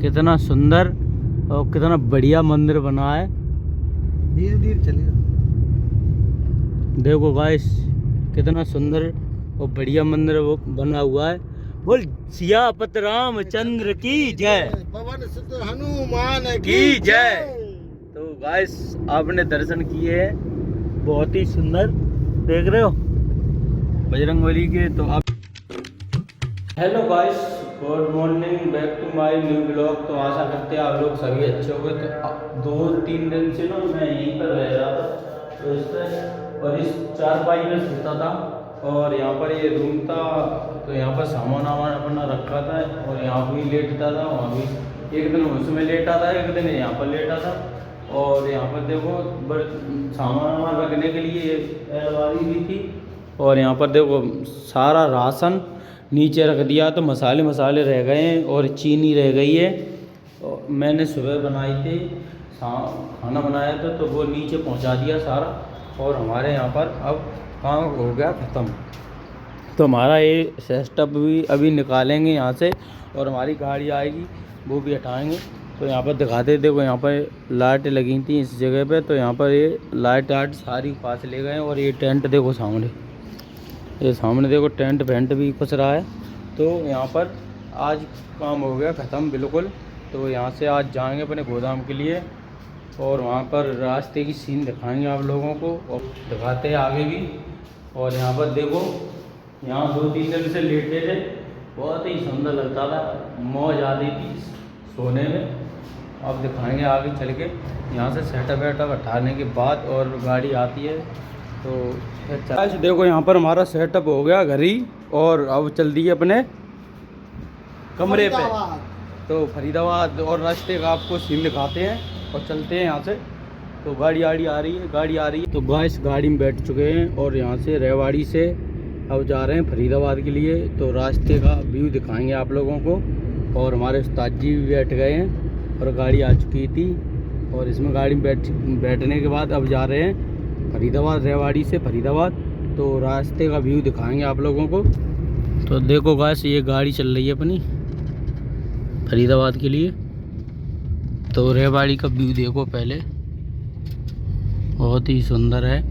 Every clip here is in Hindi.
कितना सुंदर और कितना बढ़िया मंदिर बना है। धीरे धीरे चलिए। देखो गाइस कितना सुंदर और बढ़िया मंदिर वो बना हुआ है। बोल सियापत रामचंद्र की जय, पवन सुत हनुमान की जय। तो गाइस आपने दर्शन किए हैं, बहुत ही सुंदर देख रहे हो बजरंगबली के। तो आप hello guys, good morning, back to my new blog. तो आशा करते हैं आप लोग सभी अच्छे हो गए। तो 2-3 दिन से ना मैं यहीं पर रह रहा था, तो इस और इस चारपाई में सोता था और यहाँ पर ये रूम था। तो यहाँ पर सामान वामान अपना रखा था और यहाँ भी लेटता था, वहाँ भी एक दिन उसमें लेटा था, एक दिन यहाँ पर लेटा था। और यहाँ पर देखो सामान वामान रखने के लिए अलमारी भी थी। और यहाँ पर देखो सारा राशन नीचे रख दिया। तो मसाले रह गए हैं और चीनी रह गई है। और मैंने सुबह बनाई थी, खाना बनाया था, तो वो नीचे पहुंचा दिया सारा। और हमारे यहाँ पर अब काम हो गया ख़त्म। तो हमारा ये सेटअप भी अभी निकालेंगे यहाँ से और हमारी गाड़ी आएगी वो भी हटाएंगे। तो यहाँ पर दिखाते, देखो यहाँ पर लाइटें लगी थी इस जगह पे। तो यहाँ पर ये लाइट सारी पास ले गए। और ये टेंट देखो सामने, ये सामने देखो टेंट वेंट भी कुछ रहा है। तो यहाँ पर आज काम हो गया ख़त्म बिल्कुल। तो यहाँ से आज जाएंगे अपने गोदाम के लिए और वहाँ पर रास्ते की सीन दिखाएंगे आप लोगों को और दिखाते हैं आगे भी। और यहाँ पर देखो, यहाँ 2-3 दिन से लेटे थे, बहुत ही सुंदर लगता था, मौज आती थी सोने में। अब दिखाएंगे आगे चल के। यहाँ से सेटअप वेटअप हटाने के बाद और गाड़ी आती है तो आज देखो यहाँ पर हमारा सेटअप हो गया घरी। और अब चल दिए अपने कमरे पे। तो फरीदाबाद और रास्ते का आपको सीन दिखाते हैं और चलते हैं यहाँ से। तो गाड़ी आ रही है। तो गाइस गाड़ी में बैठ चुके हैं और यहाँ से रेवाड़ी से अब जा रहे हैं फरीदाबाद के लिए। तो रास्ते का व्यू दिखाएंगे आप लोगों को। और हमारे उस्ताद जी भी बैठ गए हैं और गाड़ी आ चुकी थी। और इसमें गाड़ी में बैठने के बाद अब जा रहे हैं फरीदाबाद, रेवाड़ी से फरीदाबाद। तो रास्ते का व्यू दिखाएंगे आप लोगों को। तो देखो गाइस ये गाड़ी चल रही है अपनी फरीदाबाद के लिए। तो रेवाड़ी का व्यू देखो पहले, बहुत ही सुंदर है।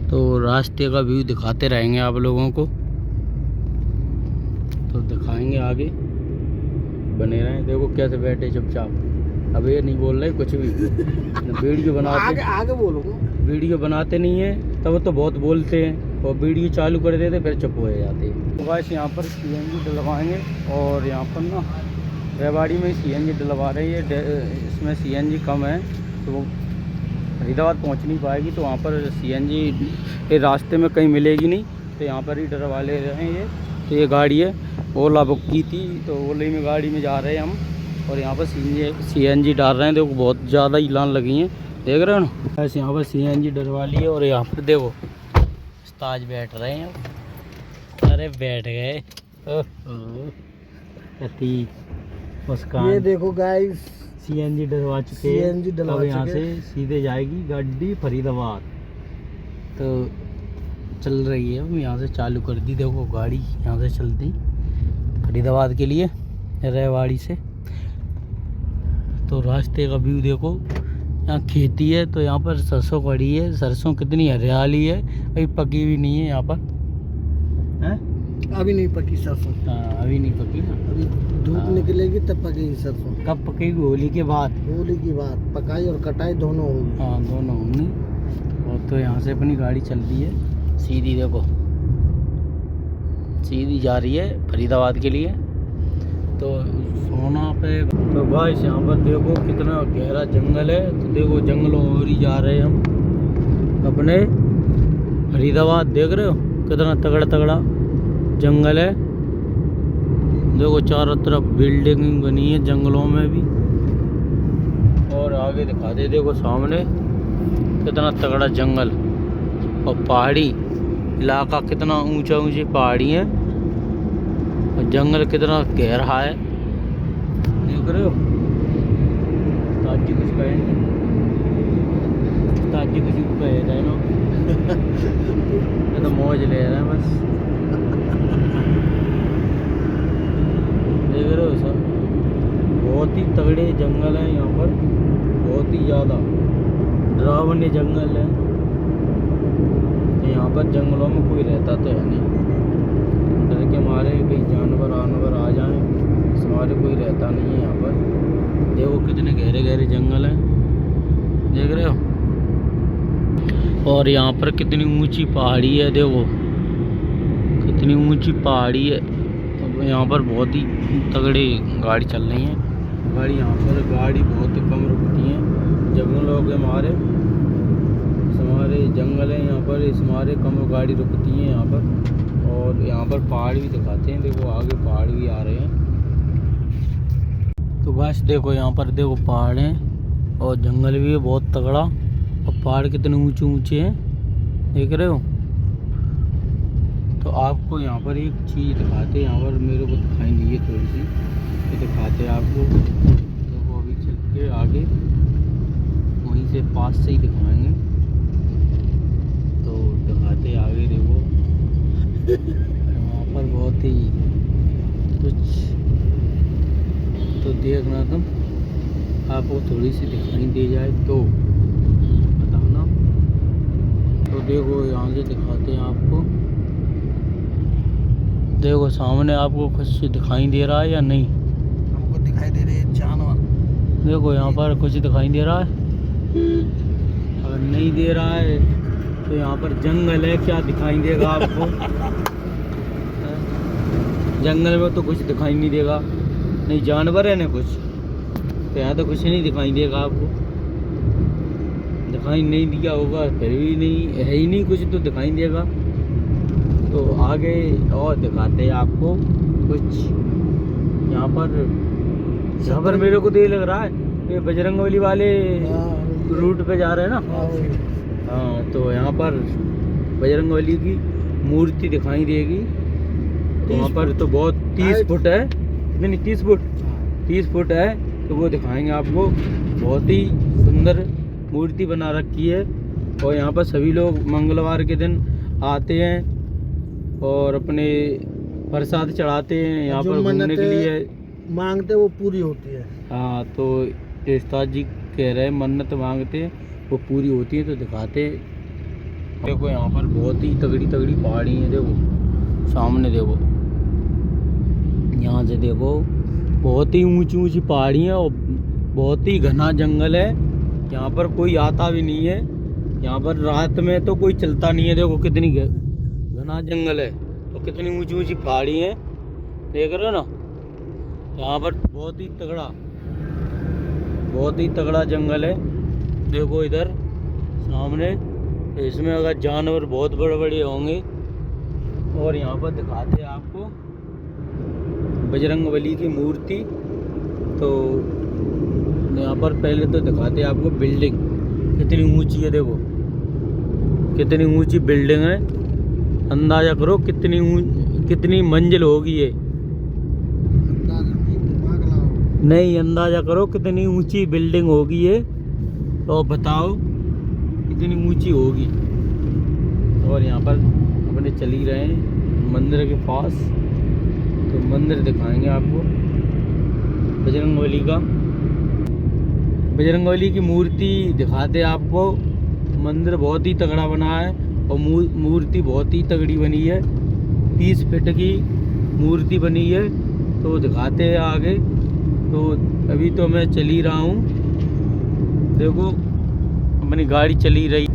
तो रास्ते का व्यू दिखाते रहेंगे आप लोगों को, तो दिखाएंगे आगे, बने रहें। देखो कैसे बैठे चुपचाप, अब ये नहीं बोल रहे कुछ भी। वीडियो बनाते आगे बोलो, वीडियो बनाते नहीं है तब तो बहुत बोलते हैं और वीडियो चालू कर देते फिर चुप हो जाते हैं। तो गाइस यहाँ पर सीएनजी डलवाएंगे और यहाँ पर ना रेवाड़ी में सीएनजी डलवा रही है। इसमें सीएनजी कम है तो वो फरीदाबाद पहुँच नहीं पाएगी। तो वहाँ पर सीएनजी रास्ते में कहीं मिलेगी नहीं, तो यहाँ पर ही डलवा ले रहे हैं ये। तो ये गाड़ी है, ओला बुक की थी, तो ओले में गाड़ी में जा रहे हैं हम। और यहाँ पर सीएनजी डाल रहे हैं। देखो बहुत ज़्यादा ही लाइन लगी हैं, देख रहे हो ना। ऐसे यहाँ पर सीएनजी डलवा ली है। और यहाँ पर देखो उस्ताद बैठ रहे हैं। अरे बैठ गए मुस्कान। ये देखो गाइस सीएनजी डलवा चुके हैं। सीएनजी डलवा यहाँ से सीधे जाएगी गाड़ी फरीदाबाद। तो चल रही है, हम यहाँ से चालू कर दी। देखो गाड़ी यहाँ से चलती फरीदाबाद के लिए रेवाड़ी से। तो रास्ते का व्यू देखो, यहाँ खेती है तो यहाँ पर सरसों पड़ी है। सरसों कितनी हरियाली है, अभी पकी भी नहीं है यहाँ पर है? अभी नहीं पकी सरसों। हाँ अभी नहीं पकी ना, अभी धूप निकलेगी तब पकेगी सरसों। कब पकेगी? होली के बाद। होली की बात, पकाई और कटाई दोनों होगी। हाँ दोनों होंगी। और तो यहाँ से अपनी गाड़ी चल रही है सीधी, देखो सीधी जा रही है फरीदाबाद के लिए। तो सोना पे तो गाइस यहाँ पर देखो कितना गहरा जंगल है। तो देखो जंगलों और ही जा रहे हैं हम अपने फरीदाबाद। देख रहे हो कितना तगड़ा जंगल है। देखो चारों तरफ बिल्डिंग बनी है जंगलों में भी। और आगे दिखा दे, देखो सामने कितना तगड़ा जंगल और पहाड़ी इलाका, कितना ऊंची पहाड़ी है और जंगल कितना गहरा है, देख रहे हो। उस्ताद जी कुछ कहेंगे, उस्ताद जी कुछ कह रहे हैं ना, तो मौज ले रहे हैं बस, देख रहे हो सब। बहुत ही तगड़े जंगल हैं यहाँ पर, बहुत ही ज़्यादा डरावने जंगल है। यहाँ पर जंगलों में कोई रहता तो है नहीं, डर के मारे कहीं जानवर आ जाएं, इस मारे कोई रहता नहीं है यहाँ पर। देखो कितने गहरे गहरे जंगल हैं, देख रहे हो। और यहाँ पर कितनी ऊंची पहाड़ी है, देखो कितनी ऊंची पहाड़ी है। तो यहाँ पर बहुत ही तगड़ी गाड़ी चल रही है। गाड़ी यहाँ पर गाड़ी बहुत कम रुकती है जंगलों के मारे, हमारे जंगल है यहाँ पर, इस मारे कम गाड़ी रुकती है यहाँ पर। और यहाँ पर पहाड़ भी दिखाते हैं, देखो आगे पहाड़ भी आ रहे हैं। तो बस देखो यहाँ पर देखो पहाड़ हैं और जंगल भी है बहुत तगड़ा, और पहाड़ कितने ऊंचे ऊंचे हैं, देख रहे हो। तो आपको यहाँ पर एक चीज़ दिखाते हैं, यहाँ पर मेरे को दिखाई नहीं है थोड़ी सी, ये दिखाते हैं आपको। देखो अभी चल के आगे वहीं से पास से ही दिखाएंगे, तो दिखाते आगे। देखो वहाँ पर बहुत ही कुछ तो देखना तुम, आपको थोड़ी सी दिखाई दे जाए तो बताना। तो देखो यहाँ से दिखाते हैं आपको, देखो सामने आपको कुछ दिखाई दे रहा है या नहीं? हमको दिखाई दे रहे हैं जानवर। देखो यहाँ पर कुछ दिखाई दे रहा है, अगर नहीं दे रहा है तो यहाँ पर जंगल है, क्या दिखाई देगा आपको? जंगल में तो कुछ दिखाई नहीं देगा, नहीं जानवर है ना कुछ, तो यहाँ तो कुछ नहीं दिखाई देगा आपको। दिखाई नहीं दिया होगा फिर भी नहीं है ही नहीं कुछ, तो दिखाई देगा। तो आगे और दिखाते हैं आपको कुछ। यहाँ पर मेरे को तो ये लग रहा है ये बजरंगबली वाले रूट पे जा रहे हैं ना। हाँ, तो यहाँ पर बजरंगबली की मूर्ति दिखाई देगी। तो वहाँ पर तो बहुत 30 फुट है, नहीं 30 फुट है, तो वो दिखाएंगे आपको। बहुत ही सुंदर मूर्ति बना रखी है। और यहाँ पर सभी लोग मंगलवार के दिन आते हैं और अपने प्रसाद चढ़ाते हैं यहाँ पर घूमने के लिए। मांगते वो पूरी होती है। हाँ, तो उस्ताद जी कह रहे हैं मन्नत मांगते वो पूरी होती है, तो दिखाते। देखो यहाँ पर बहुत ही तगड़ी तगड़ी पहाड़ी है, देखो सामने देखो, यहाँ से देखो बहुत ही ऊंची ऊंची पहाड़ी है और बहुत ही घना जंगल है। यहाँ पर कोई आता भी नहीं है, यहाँ पर रात में तो कोई चलता नहीं है। देखो कितनी घना जंगल है और कितनी ऊंची ऊंची पहाड़ी है, देख रहे हो ना। यहाँ पर बहुत ही तगड़ा जंगल है। देखो इधर सामने, इसमें अगर जानवर बहुत बड़े बड़े होंगे। और यहाँ पर दिखाते हैं आपको बजरंगबली की मूर्ति। तो यहाँ पर पहले तो दिखाते हैं आपको बिल्डिंग कितनी ऊंची है, देखो कितनी ऊंची बिल्डिंग है। अंदाजा करो कितनी मंजिल होगी ये, नहीं अंदाजा करो कितनी ऊंची बिल्डिंग होगी ये, तो बताओ कितनी ऊंची होगी। और यहाँ पर अपने चल ही रहे हैं मंदिर के पास, तो मंदिर दिखाएंगे आपको बजरंगबली की मूर्ति दिखाते आपको। मंदिर बहुत ही तगड़ा बना है और मूर्ति बहुत ही तगड़ी बनी है, 30 फीट की मूर्ति बनी है। तो दिखाते हैं आगे। तो अभी तो मैं चल ही रहा हूँ, देखो अपनी गाड़ी चली रही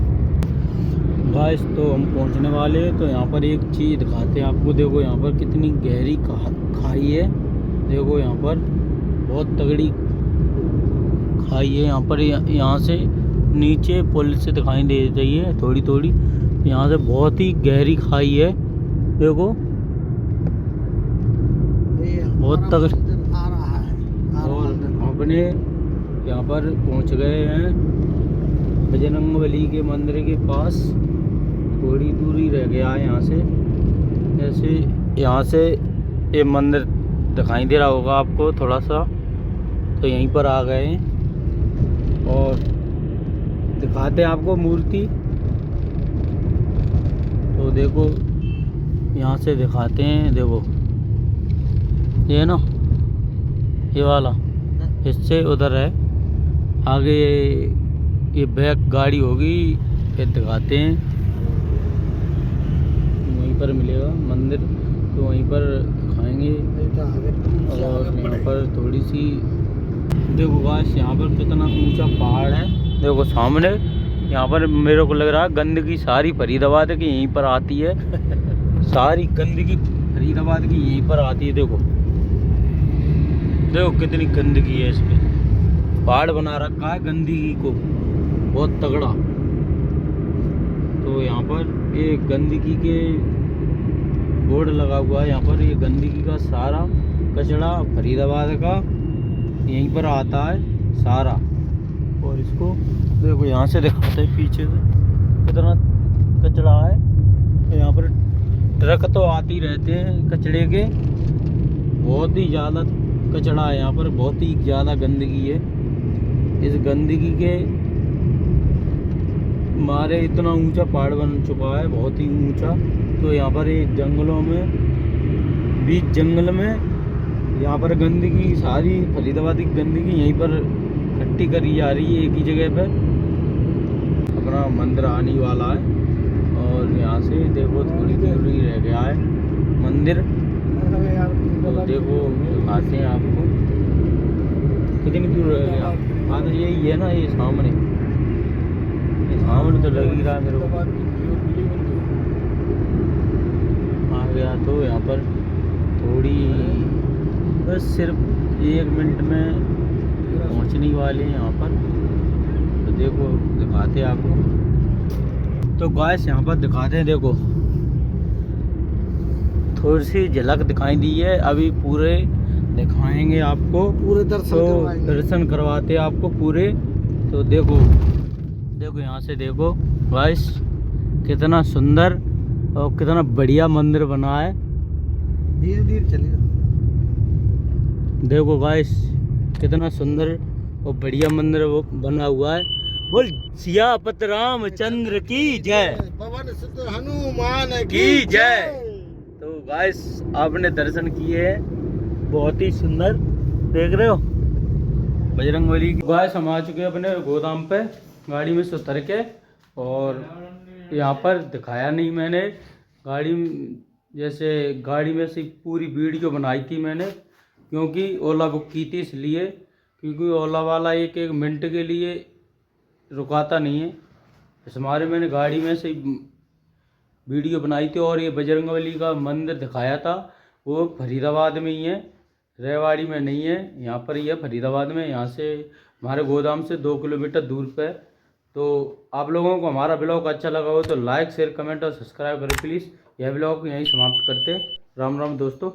गाइस। तो हम पहुँचने वाले हैं। तो यहाँ पर एक चीज़ दिखाते हैं आपको, देखो यहाँ पर कितनी गहरी खाई है। देखो यहाँ पर बहुत तगड़ी खाई है। यहाँ पर यहाँ से नीचे पुल से दिखाई दे रही है थोड़ी थोड़ी, यहाँ से बहुत ही गहरी खाई है। देखो बहुत तगड़ी। और अपने यहाँ पर पहुँच गए हैं बजरंगबली के मंदिर के पास, थोड़ी दूरी रह गया है यहाँ से। जैसे यहाँ से ये मंदिर दिखाई दे रहा होगा आपको थोड़ा सा, तो यहीं पर आ गए हैं और दिखाते हैं आपको मूर्ति। तो देखो यहाँ से दिखाते हैं, देखो ये ना ये वाला, हिस्से उधर है। आगे ये बैक गाड़ी होगी, फिर दिखाते हैं। वहीं पर मिलेगा मंदिर, तो वहीं पर दिखाएंगे। और यहाँ पर थोड़ी सी देखो गाइस, यहाँ पर कितना ऊंचा पहाड़ है। देखो सामने, यहाँ पर मेरे को लग रहा है गंदगी सारी फरीदाबाद की यहीं पर आती है। सारी गंदगी फरीदाबाद की यहीं पर आती है। देखो देखो कितनी गंदगी है। इस पे पहाड़ बना रखा है गंदगी को, बहुत तगड़ा। तो यहाँ पर ये गंदगी के बोर्ड लगा हुआ है। यहाँ पर ये गंदगी का सारा कचरा फरीदाबाद का यहीं पर आता है सारा। और इसको देखो यहाँ से दिखाते हैं पीछे से कितना कचरा है। यहाँ पर ट्रक तो आती रहते हैं कचरे के, बहुत ही ज़्यादा कचरा है यहाँ पर, बहुत ही ज़्यादा गंदगी है। इस गंदगी के मारे इतना ऊंचा पहाड़ बन चुका है, बहुत ही ऊंचा। तो यहाँ पर ये जंगलों में, बीच जंगल में यहाँ पर गंदगी सारी फरीदाबाद की गंदगी यहीं पर इकट्ठी करी जा रही है एक ही जगह पर। अपना मंदिर आने वाला है और यहाँ से देखो थोड़ी दूर ही रह गया है मंदिर। तो देखो दिखाते हैं आपको कितनी दूर रह गया। हाँ तो यही है ना, ये सामने तो लग ही रहा है मेरे को। आ गया तो यहाँ पर थोड़ी, बस सिर्फ 1 मिनट में पहुँचने वाले हैं यहाँ पर। तो देखो दिखाते हैं आपको। तो गाइस यहाँ पर दिखाते हैं, देखो थोड़ी सी झलक दिखाई दी है, अभी पूरे दिखाएंगे आपको, पूरे दर्शन तो करवाएंगे। दर्शन करवाते हैं आपको पूरे। तो देखो देखो यहाँ से देखो गाइस, कितना सुंदर और कितना बढ़िया मंदिर बना है। धीरे धीरे चलिए। देखो गाइस कितना सुंदर और बढ़िया मंदिर वो बना हुआ है। बोल सियापत रामचंद्र की जय, पवन सुत हनुमान की जय। तो गाइस आपने दर्शन किए हैं, बहुत ही सुंदर, देख रहे हो बजरंगबली की। गाइस हम आ चुके हैं अपने गोदाम पे गाड़ी में से उतर के, और यहाँ पर दिखाया नहीं मैंने गाड़ी, जैसे गाड़ी में से पूरी वीडियो बनाई थी मैंने, क्योंकि ओला बुक की थी इसलिए, क्योंकि ओला वाला एक मिनट के लिए रुकाता नहीं है। इस हमारे मैंने गाड़ी में से वीडियो बनाई थी। और ये बजरंगबली का मंदिर दिखाया था, वो फरीदाबाद में ही है, रेवाड़ी में नहीं है, यहाँ पर ही है फरीदाबाद में। यहाँ से हमारे गोदाम से 2 किलोमीटर दूर पे। तो आप लोगों को हमारा ब्लॉग अच्छा लगा हो तो लाइक शेयर कमेंट और सब्सक्राइब करें प्लीज़। यह ब्लॉग यहीं समाप्त करते। राम राम दोस्तों।